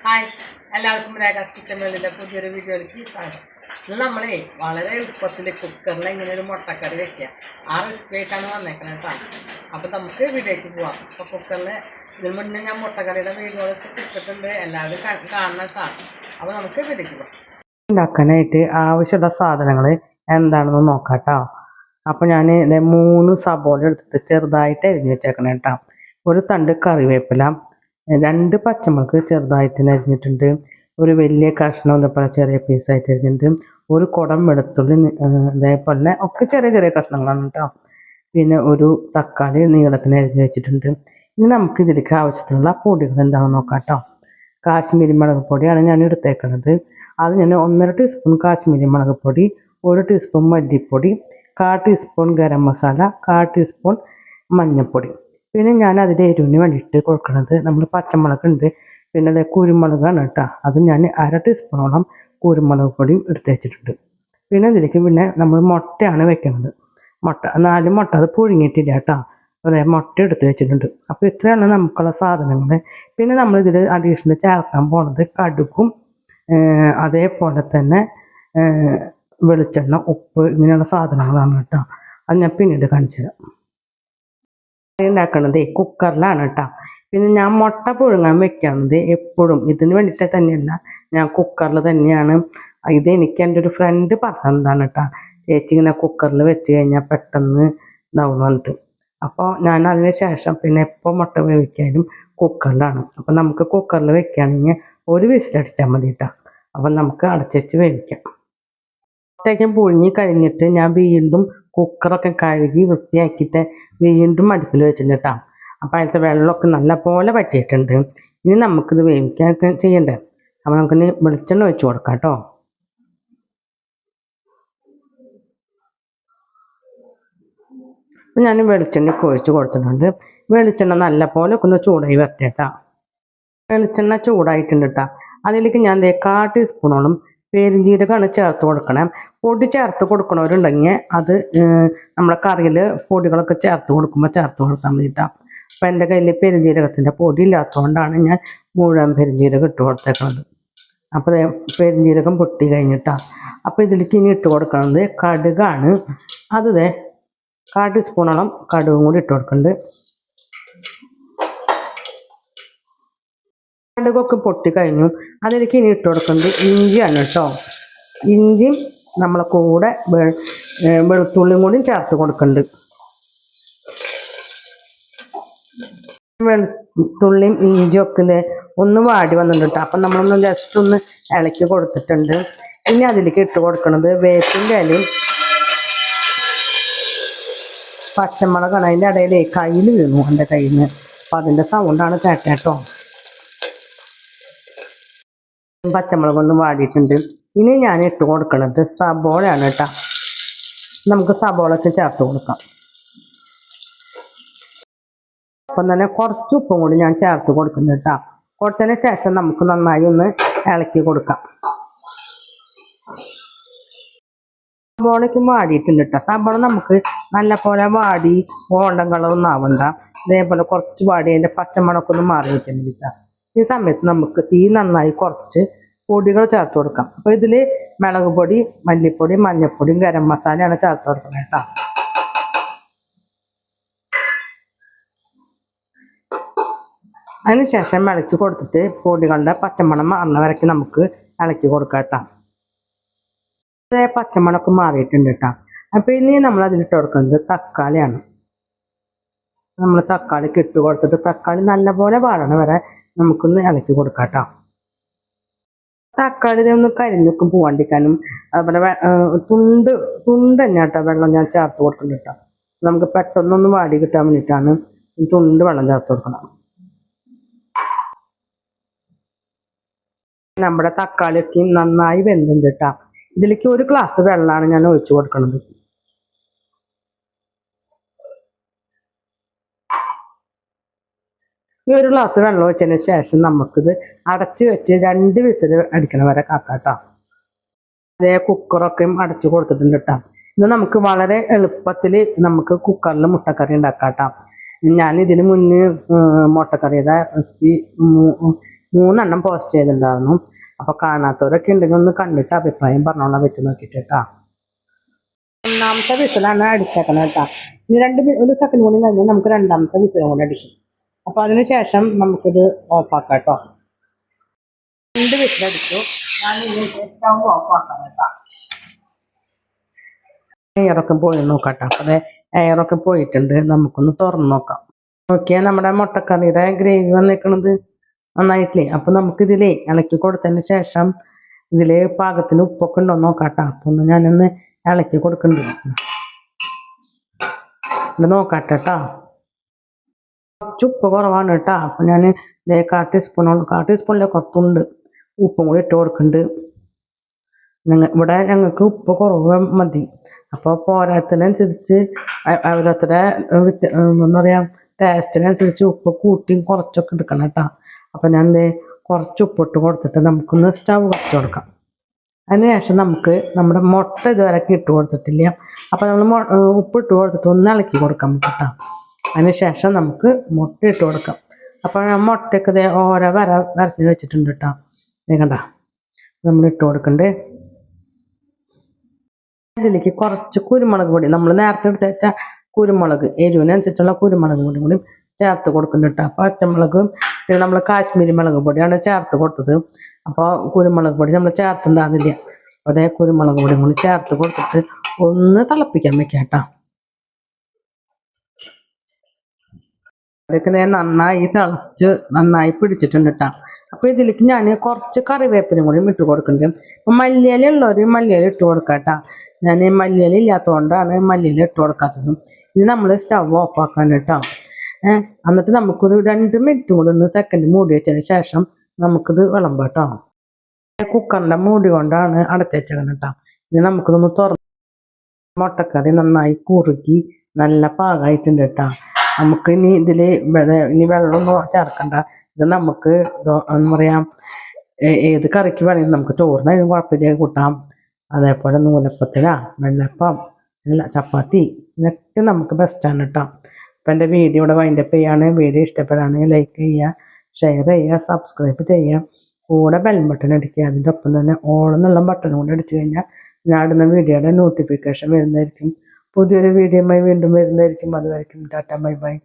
Hi എല്ലാവർക്കും രേഖാസ് kitchen വേൾഡിൻ്റെ പുതിയൊരു വീഡിയോയിലേക്ക് സ്വാഗതം. ഇന്ന് നമ്മളെ വളരെ എളുപ്പത്തിൽ കുക്കറിൽ ഇങ്ങനെ ഒരു മുട്ടക്കറി വെക്കുക ആ റെസിപ്പി ആയിട്ടാണ് വന്നേക്കുന്നത് കേട്ടോ. അപ്പോൾ നമുക്ക് വീഡിയോയ്ക്ക് പോവാം. അപ്പോൾ കുക്കറിൽ ഇതിന് മുന്നേ ഞാൻ മുട്ടക്കറിയുടെ വീഡിയോസ് ഇട്ടിട്ടുണ്ട്, എല്ലാവരും കാണണം കേട്ടോ. അപ്പോൾ നമുക്ക് വീഡിയോയ്ക്ക് പോവാം. ഉണ്ടാക്കാനായിട്ട് ആവശ്യമുള്ള സാധനങ്ങൾ എന്താണെന്ന് നോക്കാം കേട്ടോ. അപ്പോൾ ഞാൻ 3 സബോള എടുത്തിട്ട് ചെറുതായിട്ട് അരിഞ്ഞ് വെച്ചേക്കണം കേട്ടോ. ഒരു തണ്ട് കറിവേപ്പില, 2 പച്ചമുളക് ചെറുതായിട്ട് അരിഞ്ഞിട്ടുണ്ട്, ഒരു വലിയ കഷ്ണം ഇതേപോലെ ചെറിയ പീസായിട്ട് അരിഞ്ഞിട്ടുണ്ട്, ഒരു കുടം വെളുത്തുള്ളി ഇതേപോലെ ഒക്കെ ചെറിയ ചെറിയ കഷ്ണങ്ങളാണ് കേട്ടോ. പിന്നെ ഒരു തക്കാളി നീളത്തിന് അരിഞ്ഞ് വെച്ചിട്ടുണ്ട്. ഇനി നമുക്ക് ഇതിലേക്ക് ആവശ്യത്തിനുള്ള പൊടികൾ എന്താണെന്ന് നോക്കാം കേട്ടോ. കാശ്മീരി മുളക് പൊടിയാണ് ഞാൻ എടുത്തേക്കുന്നത്. അത് ഞാൻ 1.5 ടീസ്പൂൺ കാശ്മീരി മുളക് പൊടി, 1 ടീസ്പൂൺ മല്ലിപ്പൊടി, 1/4 ടീസ്പൂൺ ഗരം മസാല, 1/4 ടീസ്പൂൺ മഞ്ഞൾപ്പൊടി. പിന്നെ ഞാൻ അതിൻ്റെ എരിവിന് വേണ്ടിയിട്ട് കൊടുക്കുന്നത് നമ്മൾ പച്ചമുളക് ഉണ്ട്, പിന്നെ അത് കുരുമുളകാണ് കേട്ടോ. അത് ഞാൻ 1/2 ടീസ്പൂണോളം കുരുമുളക് പൊടിയും എടുത്ത് വെച്ചിട്ടുണ്ട്. പിന്നെ ഇതിലേക്ക് നമ്മൾ മുട്ടയാണ് വെക്കുന്നത്. 4 മുട്ട അത് പുഴുങ്ങിയിട്ടില്ല കേട്ടോ. അതെ, മുട്ട എടുത്ത് വെച്ചിട്ടുണ്ട്. അപ്പോൾ ഇത്രയാണ് നമുക്കുള്ള സാധനങ്ങൾ. പിന്നെ നമ്മളിതിൽ അഡീഷണൽ ചേർക്കാൻ പോകുന്നത് കടുകും അതേപോലെ തന്നെ വെളിച്ചെണ്ണ, ഉപ്പ്, ഇങ്ങനെയുള്ള സാധനങ്ങളാണ് കേട്ടോ. അത് ഞാൻ പിന്നീട് കാണിച്ചു തരാം. ഉണ്ടാക്കണത് കുക്കറിലാണ് കേട്ടോ. പിന്നെ ഞാൻ മുട്ട പുഴുങ്ങാൻ വെക്കുന്നത് എപ്പോഴും ഇതിന് വേണ്ടിയിട്ട് തന്നെയല്ല, ഞാൻ കുക്കറിൽ തന്നെയാണ്. ഇത് എനിക്ക് എൻ്റെ ഒരു ഫ്രണ്ട് പറഞ്ഞതാണ് കേട്ടോ. ചേച്ചി ഇങ്ങനെ കുക്കറിൽ വെച്ച് കഴിഞ്ഞാൽ പെട്ടെന്ന് ഇതാവും പറഞ്ഞിട്ട്. അപ്പോൾ ഞാൻ അതിന് ശേഷം പിന്നെ എപ്പോൾ മുട്ട വേവിക്കാനും കുക്കറിലാണ്. അപ്പോൾ നമുക്ക് കുക്കറിൽ വെക്കുകയാണെങ്കിൽ ഒരു വിസിലടിച്ചാൽ മതി കേട്ടോ. അപ്പം നമുക്ക് അടച്ചു വേവിക്കാം. മുട്ടയ്ക്ക് പുഴുങ്ങി കഴിഞ്ഞിട്ട് ഞാൻ വീണ്ടും കുക്കറൊക്കെ കഴുകി വൃത്തിയാക്കിയിട്ട് വീണ്ടും അടുപ്പിൽ വെച്ചിട്ടുണ്ട് കേട്ടോ. അപ്പോൾ അതിലത്തെ വെള്ളമൊക്കെ നല്ലപോലെ പറ്റിയിട്ടുണ്ട്. ഇനി നമുക്കിത് വേവിക്കാനൊക്കെ ചെയ്യണ്ടേ. അപ്പോൾ നമുക്കിനി വെളിച്ചെണ്ണ ഒഴിച്ച് കൊടുക്കാം കേട്ടോ. ഞാൻ വെളിച്ചെണ്ണ ഒഴിച്ച് കൊടുത്തിട്ടുണ്ട്. വെളിച്ചെണ്ണ നല്ലപോലെ ഒക്കെ ഒന്ന് ചൂടായി വരട്ടെ കേട്ടോ. വെളിച്ചെണ്ണ ചൂടായിട്ടുണ്ട് കേട്ടോ. അതിലേക്ക് ഞാൻ 1/4 ടീസ്പൂണോളം പെരുംജീരകമാണ് ചേർത്ത് കൊടുക്കണം. പൊടി ചേർത്ത് കൊടുക്കണവരുണ്ടെങ്കിൽ അത് നമ്മളെ കറിയിൽ പൊടികളൊക്കെ ചേർത്ത് കൊടുക്കുമ്പോൾ ചേർത്ത് കൊടുക്കാൻ വേണ്ടിയിട്ടാണ്. അപ്പോൾ എൻ്റെ കയ്യിൽ പെരുംജീരകത്തിൻ്റെ പൊടി ഇല്ലാത്തതുകൊണ്ടാണ് ഞാൻ മുഴുവൻ പെരുംജീരകം ഇട്ട് കൊടുത്തേക്കുന്നത്. അപ്പോൾ പെരുംജീരകം പൊട്ടി കഴിഞ്ഞിട്ടാണ്. അപ്പോൾ ഇതിലേക്ക് ഇനി ഇട്ട് കൊടുക്കുന്നത് കടുകാണ്. അത് 1/4 ടീസ്പൂണോളം കടുകും കൂടി ഇട്ട് കൊടുക്കുന്നുണ്ട്. കടുകൊക്കെ പൊട്ടി കഴിഞ്ഞു. അതിലേക്ക് ഇനി ഇട്ട് കൊടുക്കുന്നത് ഇഞ്ചിയാണ് കേട്ടോ. ഇഞ്ചിയും നമ്മളെ കൂടെ വെളുത്തുള്ളിയും കൂടി ചേർത്ത് കൊടുക്കുന്നുണ്ട്. വെളുത്തുള്ളിയും ഇഞ്ചിയൊക്കെ ഒന്ന് വാടി വന്നിട്ടുണ്ട് കേട്ടോ. അപ്പം നമ്മളൊന്ന് ജസ്റ്റ് ഒന്ന് ഇളക്കി കൊടുത്തിട്ടുണ്ട്. ഇനി അതിലേക്ക് ഇട്ട് കൊടുക്കുന്നത് വേപ്പിൻ്റെ ഇലയും പച്ചമുളകാണ്. അതിൻ്റെ ഇടയിൽ കയ്യിൽ വീണു എൻ്റെ കയ്യിൽ നിന്ന്. അപ്പം അതിൻ്റെ സൗണ്ടാണ് കേട്ടോ. പച്ചമുളക് കൊണ്ട് വാടിയിട്ടുണ്ട്. ഇനി ഞാൻ ഇട്ട് കൊടുക്കുന്നത് സബോളയാണ് കേട്ടോ. നമുക്ക് സബോളയ്ക്ക് ചേർത്ത് കൊടുക്കാം. അപ്പം തന്നെ കുറച്ച് ഉപ്പും കൂടി ഞാൻ ചേർത്ത് കൊടുക്കുന്നത് കേട്ടോ. കൊടുത്തതിന് ശേഷം നമുക്ക് നന്നായി ഒന്ന് ഇളക്കി കൊടുക്കാം. സബോളയ്ക്ക് വാടിയിട്ടുണ്ട് കേട്ടോ. സബോള നമുക്ക് നല്ല പോലെ വാടി ഗോൾഡൻ കളറൊന്നും ആവണ്ട. ഇതേപോലെ കുറച്ച് വാടി അതിൻ്റെ പച്ചമുളകൊന്നും മാറി വെക്കുന്നുണ്ട് കേട്ടോ. ഈ സമയത്ത് നമുക്ക് തീ നന്നായി കുറച്ച് പൊടികൾ ചേർത്ത് കൊടുക്കാം. അപ്പോൾ ഇതിൽ മുളക് പൊടി, മല്ലിപ്പൊടി, മഞ്ഞൾപ്പൊടിയും ഗരം മസാലയാണ് ചേർത്ത് കൊടുക്കുന്നത് കേട്ടോ. അതിനുശേഷം ഇളക്കി കൊടുത്തിട്ട് പൊടികളുടെ പച്ചമണം മാറുന്ന വരയ്ക്ക് നമുക്ക് ഇളക്കി കൊടുക്കാം കേട്ടോ. അതേ പച്ചമണമൊക്കെ മാറിയിട്ടുണ്ട് കേട്ടോ. അപ്പോൾ ഇനി നമ്മൾ അതിലിട്ട് കൊടുക്കുന്നത് തക്കാളിയാണ്. നമ്മൾ തക്കാളിക്ക് ഇട്ട് കൊടുത്തിട്ട് തക്കാളി നല്ലപോലെ വാഴണ വരെ നമുക്കൊന്ന് ഇളക്കി കൊടുക്കാം കേട്ടോ. തക്കാളി ഒന്ന് കരിഞ്ഞൊക്കെ പോവാണ്ടിരിക്കാനും അതുപോലെ തുണ്ട് തന്നെ കേട്ടോ വെള്ളം ഞാൻ ചേർത്ത് കൊടുക്കുന്നുണ്ട് കേട്ടോ. നമുക്ക് പെട്ടെന്നൊന്ന് വാടി കിട്ടാൻ വേണ്ടിയിട്ടാണ് തുണ്ട് വെള്ളം ചേർത്ത് കൊടുക്കണം. നമ്മുടെ തക്കാളിയൊക്കെ നന്നായി വെന്തുണ്ട് കേട്ടോ. ഇതിലേക്ക് 1 ഗ്ലാസ് വെള്ളമാണ് ഞാൻ ഒഴിച്ചു കൊടുക്കുന്നത്. ഈ 1 ഗ്ലാസ് വെള്ളം ഒഴിച്ചതിന് ശേഷം നമുക്കിത് അടച്ച് വെച്ച് 2 വിസിൽ അടിക്കണ വരെ കാക്കാം കേട്ടോ. അതേ കുക്കറൊക്കെ അടച്ചു കൊടുത്തിട്ടുണ്ട് കേട്ടോ. ഇത് നമുക്ക് വളരെ എളുപ്പത്തിൽ നമുക്ക് കുക്കറിൽ മുട്ടക്കറി ഉണ്ടാക്കാം കേട്ടോ. ഞാൻ ഇതിന് മുന്നേ മുട്ടക്കറിയുടെ റെസിപ്പി 3 പോസ്റ്റ് ചെയ്തിട്ടുണ്ടായിരുന്നു. അപ്പോൾ കാണാത്തവരൊക്കെ ഉണ്ടെങ്കിൽ ഒന്ന് കണ്ടിട്ട് അഭിപ്രായം പറഞ്ഞോളാം വെച്ച് നോക്കിയിട്ട് കേട്ടോ. 1ാമത്തെ വിസിലാണ് അടിച്ചേക്കണം കേട്ടോ. ഇനി ഒരു സെക്കൻഡ് കൂടി കഴിഞ്ഞാൽ നമുക്ക് 2ാമത്തെ വിസിലും കൂടി അടിക്കും. അപ്പോൾ അതിന് ശേഷം നമുക്കിത് ഓഫാക്കാം കേട്ടോ. 2 വിസിലടിച്ചു. ഞാൻ ഇനി സ്റ്റൗ ഓഫാക്കാം കേട്ടോ. എയറൊക്കെ പോയി നോക്കാം. അപ്പോൾ എയറൊക്കെ പോയിട്ടുണ്ട്. നമുക്കൊന്ന് തുറന്ന് നോക്കാം. നോക്കിയാൽ നമ്മുടെ മുട്ടക്കറിയുടെ ഗ്രേവി വന്നിരിക്കണത് നന്നായിട്ടില്ലേ. അപ്പോൾ നമുക്കിതിലേ ഇളക്കി കൊടുത്തതിന് ശേഷം ഇതിൽ പാകത്തിന് ഉപ്പൊക്കെ ഉണ്ടോ നോക്കാട്ടോ. അപ്പോൾ ഒന്ന് ഞാനൊന്ന് ഇളക്കി കൊടുക്കുന്നുണ്ട്. ഇത് നോക്കാട്ടെ കേട്ടോ. കുറച്ച് ഉപ്പ് കുറവാണ് കേട്ടോ. അപ്പോൾ ഞാൻ 1/4 ടീസ്പൂണിലെ കുറച്ചുണ്ട് ഉപ്പും കൂടി ഇട്ട് കൊടുക്കുന്നുണ്ട്. ഇവിടെ ഞങ്ങൾക്ക് ഉപ്പ് കുറവ് മതി. അപ്പോൾ പോരാത്തതിനനുസരിച്ച് ഓരോരുത്തരുടെ എന്താ പറയുക ടേസ്റ്റിനനുസരിച്ച് ഉപ്പ് കൂട്ടിയും കുറച്ചൊക്കെ എടുക്കണം കേട്ടോ. അപ്പോൾ ഞാൻ കുറച്ച് ഉപ്പിട്ട് കൊടുത്തിട്ട് നമുക്കൊന്ന് സ്റ്റൗ വെച്ച് കൊടുക്കാം. അതിന് ശേഷം നമുക്ക് നമ്മുടെ മുട്ട ഇതുവരെ ഇട്ട് കൊടുത്തിട്ടില്ല. അപ്പോൾ നമ്മൾ ഉപ്പിട്ട് കൊടുത്തിട്ട് ഒന്ന് ഇളക്കി കൊടുക്കാം കേട്ടോ. അതിന് ശേഷം നമുക്ക് മുട്ട ഇട്ട് കൊടുക്കാം. അപ്പോൾ ഞാൻ മുട്ടയൊക്കെ ഓരോ വരച്ച് വെച്ചിട്ടുണ്ട് കേട്ടോ. കണ്ട നമ്മൾ ഇട്ട് കൊടുക്കണ്ടേ. ഇതിലേക്ക് കുറച്ച് കുരുമുളക് പൊടി നമ്മൾ നേരത്തെ എടുത്ത് വെച്ച കുരുമുളക് എരിവിനനുസരിച്ചുള്ള കുരുമുളക് പൊടി കൂടി ചേർത്ത് കൊടുക്കുന്നുണ്ട് കേട്ടോ. പച്ചമുളകും പിന്നെ നമ്മൾ കാശ്മീരി മുളക് പൊടിയാണ് ചേർത്ത് കൊടുത്തത്. അപ്പോൾ കുരുമുളക് പൊടി നമ്മൾ ചേർത്തുണ്ടാകുന്നില്ല. അതേ കുരുമുളക് പൊടി കൂടി ചേർത്ത് കൊടുത്തിട്ട് ഒന്ന് തിളപ്പിക്കാൻ വെക്കാം കേട്ടോ. അതൊക്കെ നന്നായി തിളച്ച് നന്നായി പിടിച്ചിട്ടുണ്ട് കേട്ടോ. അപ്പോൾ ഇതിലേക്ക് ഞാൻ കുറച്ച് കറിവേപ്പിനും കൂടി ഇട്ട് കൊടുക്കുന്നുണ്ട്. അപ്പോൾ മല്ലിയില ഉള്ളവർ മല്ലിയില ഇട്ട് കൊടുക്കാം കേട്ടോ. ഞാൻ മല്ലിയില ഇല്ലാത്തതുകൊണ്ടാണ് മല്ലിയില ഇട്ട് കൊടുക്കാത്തതും. ഇനി നമ്മൾ സ്റ്റവ് ഓഫ് ആക്കാൻ കേട്ടോ. എന്നിട്ട് നമുക്കൊരു 2 മിനിറ്റ് കൂടി ഒന്ന് സെക്കൻഡ് മൂടി വെച്ചതിന് ശേഷം നമുക്കിത് വിളമ്പാം കേട്ടോ. കുക്കറിൻ്റെ മൂടി കൊണ്ടാണ് അടച്ചേച്ചത് കേട്ടോ. ഇനി നമുക്കിതൊന്ന് തുറന്ന് മുട്ടക്കറി നന്നായി കുറുക്കി നല്ല പാകമായിട്ടുണ്ട് കേട്ടോ. നമുക്ക് ഇനി ഇതിൽ ഇനി വെള്ളമൊന്നും ചേർക്കണ്ട. ഇത് നമുക്ക് എന്താ പറയുക ഏത് കറിക്ക് വേണമെങ്കിലും നമുക്ക് ചോറിനായാലും കുഴപ്പമില്ല കൂട്ടാം. അതേപോലെ നൂലപ്പത്തിനാ വെള്ളപ്പം ചപ്പാത്തി ഇതൊക്കെ നമുക്ക് ബെസ്റ്റാണ് കേട്ടോ. അപ്പം എൻ്റെ വീഡിയോ ഇവിടെ വൈൻഡപ്പ് ചെയ്യാണ്. വീഡിയോ ഇഷ്ടപ്പെടുകയാണെങ്കിൽ ലൈക്ക് ചെയ്യുക, ഷെയർ ചെയ്യുക, സബ്സ്ക്രൈബ് ചെയ്യുക, കൂടെ ബെൽ ബട്ടൺ അടിക്കുക. അതിൻ്റെ ഒപ്പം തന്നെ ഓൾ എന്നുള്ള ബട്ടൺ കൂടെ അടിച്ചു കഴിഞ്ഞാൽ ഞാൻ ഇടുന്ന വീഡിയോയുടെ നോട്ടിഫിക്കേഷൻ വരുന്നതായിരിക്കും. പുതിയൊരു വീഡിയോയുമായി വീണ്ടും വരുന്നതായിരിക്കും. അതുവരെയും ടാറ്റ ബൈ ബൈ.